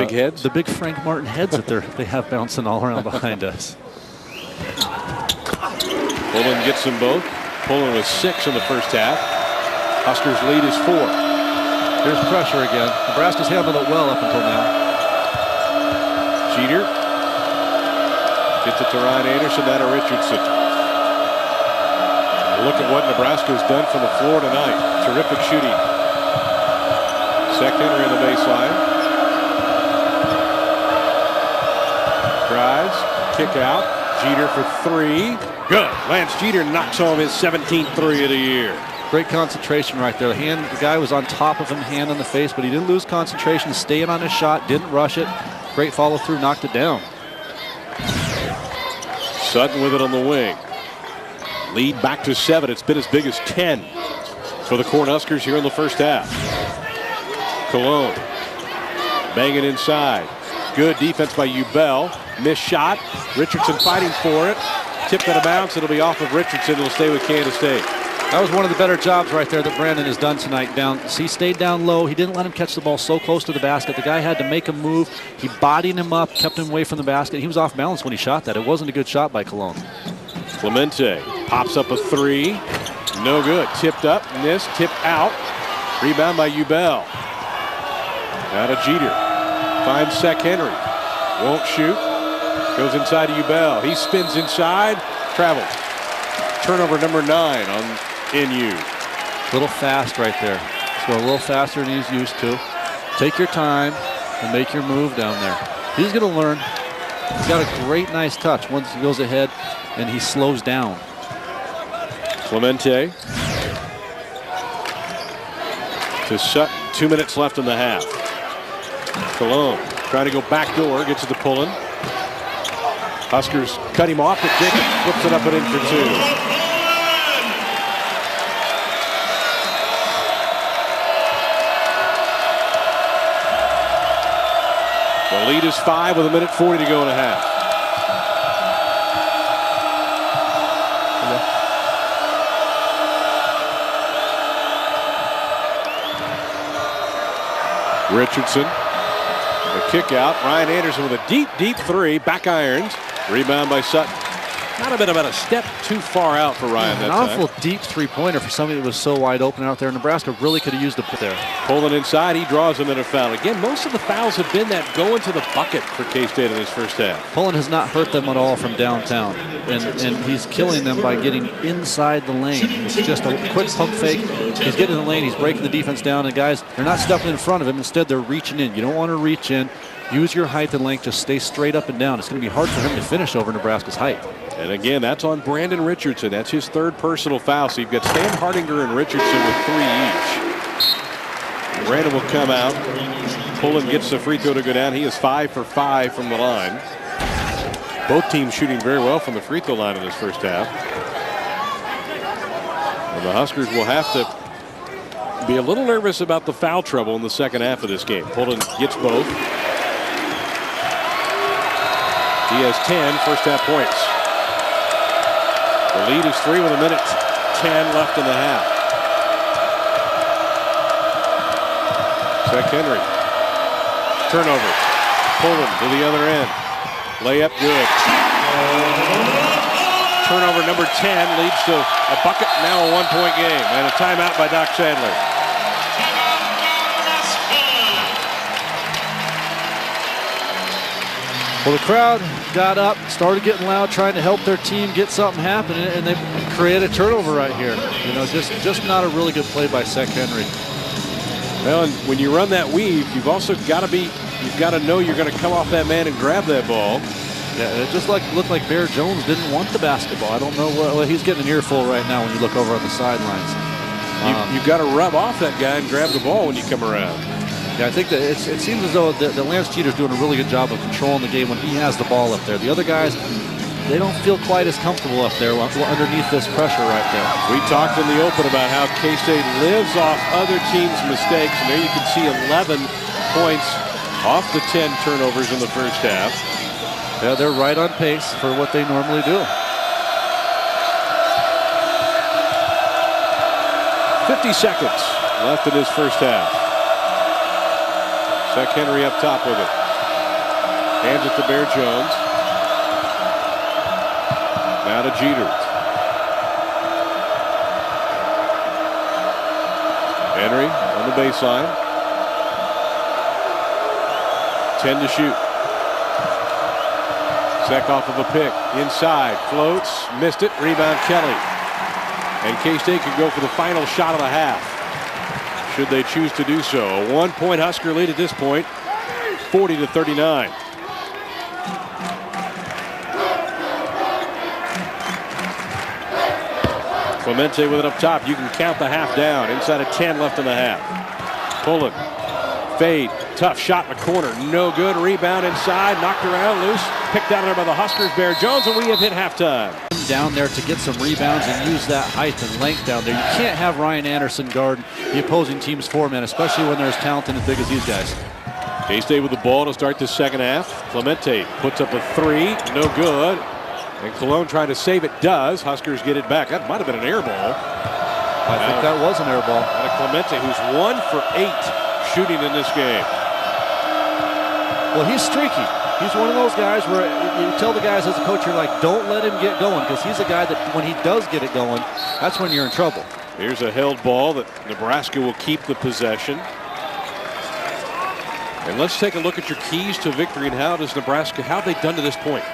big heads. The big Frank Martin heads that they have bouncing all around behind us. Pullen gets them both. Pullen with 6 in the first half. Huskers lead is 4. Here's pressure again. Nebraska's handled it well up until now. Jeter gets it to Ryan Anderson, now to Richardson. Look at what Nebraska has done from the floor tonight. Terrific shooting. Sek Henry on the baseline. Drives, kick out. Jeter for 3. Good. Lance Jeter knocks home his 17th 3 of the year. Great concentration right there. The guy was on top of him, hand on the face, but he didn't lose concentration, staying on his shot, didn't rush it. Great follow through, knocked it down. Sutton with it on the wing. Lead back to 7. It's been as big as 10 for the Cornhuskers here in the first half. Cologne banging inside. Good defense by Ubell. Missed shot. Richardson fighting for it. Tipped out of bounds. It'll be off of Richardson. It'll stay with Kansas State. That was one of the better jobs right there that Brandon has done tonight. He stayed down low. He didn't let him catch the ball so close to the basket. The guy had to make a move. He bodied him up, kept him away from the basket. He was off balance when he shot that. It wasn't a good shot by Cologne. Clemente pops up a 3. No good. Tipped up, missed, tipped out. Rebound by Ubell. Out of Jeter. Finds Sek Henry. Won't shoot. Goes inside to Ubell. He spins inside. Travels. Turnover number 9 on NU. A little fast right there. He's going a little faster than he's used to. Take your time and make your move down there. He's going to learn. He's got a great, nice touch once he goes ahead and he slows down. Clemente to Sutton. 2 minutes left in the half. Cologne trying to go back door. Gets it to Pullen. Huskers cut him off, but Jacob flips it up and in for 2. The lead is 5 with 1:40 to go in a half. Richardson, the kick out. Ryan Anderson with a deep, deep 3. Back irons. Rebound by Sutton. Might have been about a step too far out for Ryan that time. An awful deep 3-pointer for somebody that was so wide open out there. Nebraska really could have used it there. Pulling inside, he draws another foul. Again, most of the fouls have been that going to the bucket for K-State in this first half. Pullen has not hurt them at all from downtown, and he's killing them by getting inside the lane. It's just a quick pump fake. He's getting in the lane, he's breaking the defense down, and guys, they're not stepping in front of him. Instead, they're reaching in. You don't want to reach in. Use your height and length. Just stay straight up and down. It's going to be hard for him to finish over Nebraska's height. And again, that's on Brandon Richardson. That's his 3rd personal foul. So you've got Stan Hardinger and Richardson with 3 each. Brandon will come out. Pullen gets the free throw to go down. He is 5 for 5 from the line. Both teams shooting very well from the free throw line in this first half. And the Huskers will have to be a little nervous about the foul trouble in the second half of this game. Pullen gets both. He has 10 first half points. The lead is 3 with 1:10 left in the half. Sek Henry. Turnover. Pullen to the other end. Layup good. Turnover number 10 leads to a bucket, now a 1-point game. And a timeout by Doc Sadler. Well, the crowd got up, started getting loud, trying to help their team get something happening, and they created a turnover right here. You know, just not a really good play by Sek Henry. Well, and when you run that weave, you've also got to know you're going to come off that man and grab that ball. Yeah, it just looked like Bear Jones didn't want the basketball. I don't know well, he's getting an earful right now when you look over on the sidelines. You've got to rub off that guy and grab the ball when you come around. Yeah, I think that it seems as though that Lance Jeter's doing a really good job of controlling the game when he has the ball up there. The other guys, they don't feel quite as comfortable up there underneath this pressure right there. We talked in the open about how K-State lives off other teams' mistakes, and there you can see 11 points off the 10 turnovers in the first half. Yeah, they're right on pace for what they normally do. 50 seconds left in this first half. Sek Henry up top with it. Hands it to Bear Jones. Now to Jeter. Henry on the baseline. 10 to shoot. Sec off of a pick. Inside. Floats. Missed it. Rebound Kelly. And K-State can go for the final shot of the half, should they choose to do so. A 1-point Husker lead at this point. 40-39. Clemente with it up top. You can count the half down. Inside of 10 left in the half. Pulling. Fade. Tough shot in the corner. No good. Rebound inside. Knocked around loose. Picked out there by the Huskers. Bear Jones, and we have hit halftime. Down there to get some rebounds and use that height and length down there. You can't have Ryan Anderson guard the opposing team's four-man, especially when they're as talented and as big as these guys. K-State with the ball to start the second half. Clemente puts up a three. No good. And Cologne trying to save it. Does. Huskers get it back. That might have been an air ball. I think that was an air ball. Out of Clemente, who's 1 for 8 shooting in this game. Well, he's streaky. He's one of those guys where you tell the guys as a coach, you're like, don't let him get going, because he's a guy that when he does get it going, that's when you're in trouble. Here's a held ball that Nebraska will keep the possession. And let's take a look at your keys to victory and how does Nebraska, how have they done to this point?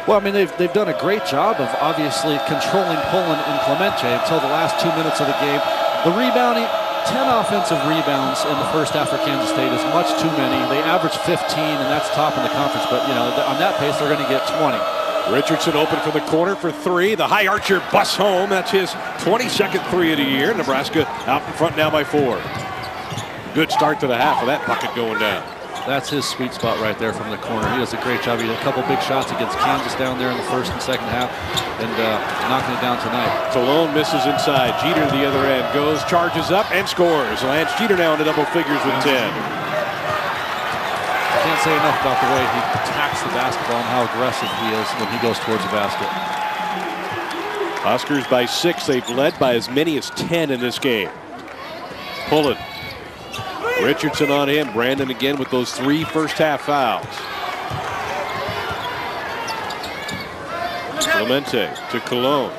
Well, I mean, they've done a great job of obviously controlling Pullen and Clemente until the last 2 minutes of the game. The rebounding, 10 offensive rebounds in the first half for Kansas State is much too many. They average 15, and that's top in the conference. But, you know, on that pace, they're going to get 20. Richardson open from the corner for three. The high archer busts home. That's his 22nd three of the year. Nebraska out in front now by 4. Good start to the half with that bucket going down. That's his sweet spot right there from the corner. He does a great job. He did a couple big shots against Kansas down there in the first and second half, and knocking it down tonight. Cologne misses inside. Jeter the other end goes, charges up, and scores. Lance Jeter now into double figures with 10. I can't say enough about the way he attacks the basketball and how aggressive he is when he goes towards the basket. Huskers by 6. They've led by as many as 10 in this game. Pullen. Richardson on him. Brandon again with those 3 first half fouls. Clemente to Cologne.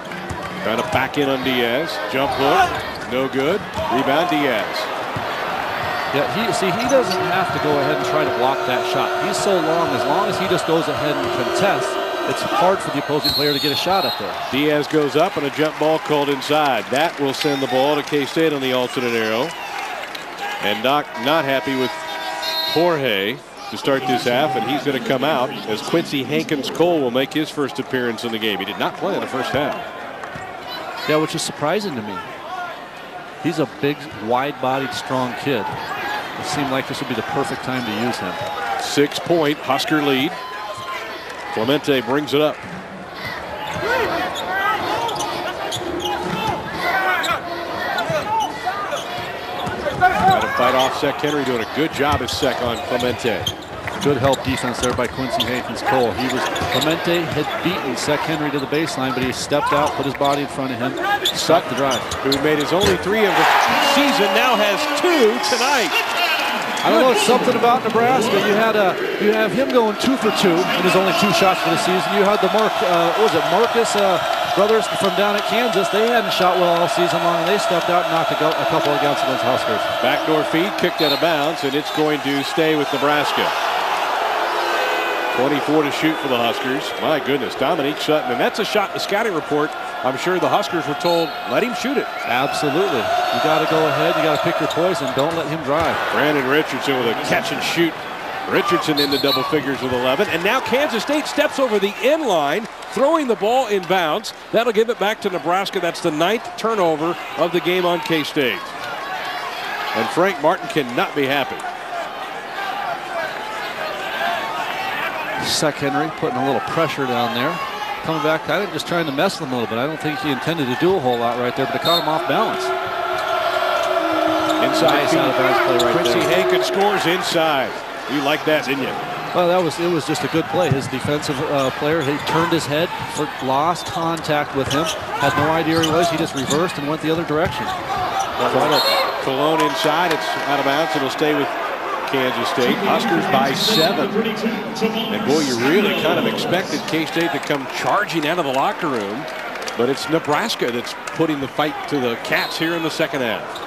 Trying to back in on Diaz. Jump hook. No good. Rebound Diaz. Yeah, he doesn't have to go ahead and try to block that shot. He's so long. As long as he just goes ahead and contests, it's hard for the opposing player to get a shot up there. Diaz goes up and a jump ball called inside. That will send the ball to K-State on the alternate arrow. And not happy with Jorge to start this half, and he's going to come out as Quincy Hankins-Cole will make his first appearance in the game. He did not play in the first half. Yeah, which is surprising to me. He's a big, wide-bodied, strong kid. It seemed like this would be the perfect time to use him. 6-point Husker lead. Clemente brings it up. Fight off Sec Henry, doing a good job as Sec on Clemente. Good help defense there by Quincy Hankins-Cole. Clemente had beaten Sec Henry to the baseline, but he stepped out, put his body in front of him, stopped the drive. Who made his only 3 of the season, now has 2 tonight. I don't know, it's something about Nebraska. You have him going 2 for 2 in his only 2 shots for the season. You had the Marcus brothers from down at Kansas. They hadn't shot well all season long, and they stepped out and knocked a couple against Huskers. Backdoor feed, kicked out of bounds, and it's going to stay with Nebraska. 24 to shoot for the Huskers. My goodness, Dominique Sutton, and that's a shot in the scouting report. I'm sure the Huskers were told, let him shoot it. Absolutely. You got to go ahead. You got to pick your poison. Don't let him drive. Brandon Richardson with a catch and shoot. Richardson into double figures with 11. And now Kansas State steps over the end line, throwing the ball in bounds. That'll give it back to Nebraska. That's the 9th turnover of the game on K-State. And Frank Martin cannot be happy. Sec Henry putting a little pressure down there. Coming back, I think just trying to mess with him a little bit. I don't think he intended to do a whole lot right there, but it caught him off balance. Inside nice out of bounds play right Quincy there. Hankins scores inside. You like that, didn't you? Well, it was just a good play. His defensive player, he turned his head, lost contact with him, had no idea where he was. He just reversed and went the other direction. Cologne inside. It's out of bounds. It'll stay with Kansas State. Huskers by 7. And boy, you really kind of expected K-State to come charging out of the locker room. But it's Nebraska that's putting the fight to the Cats here in the second half.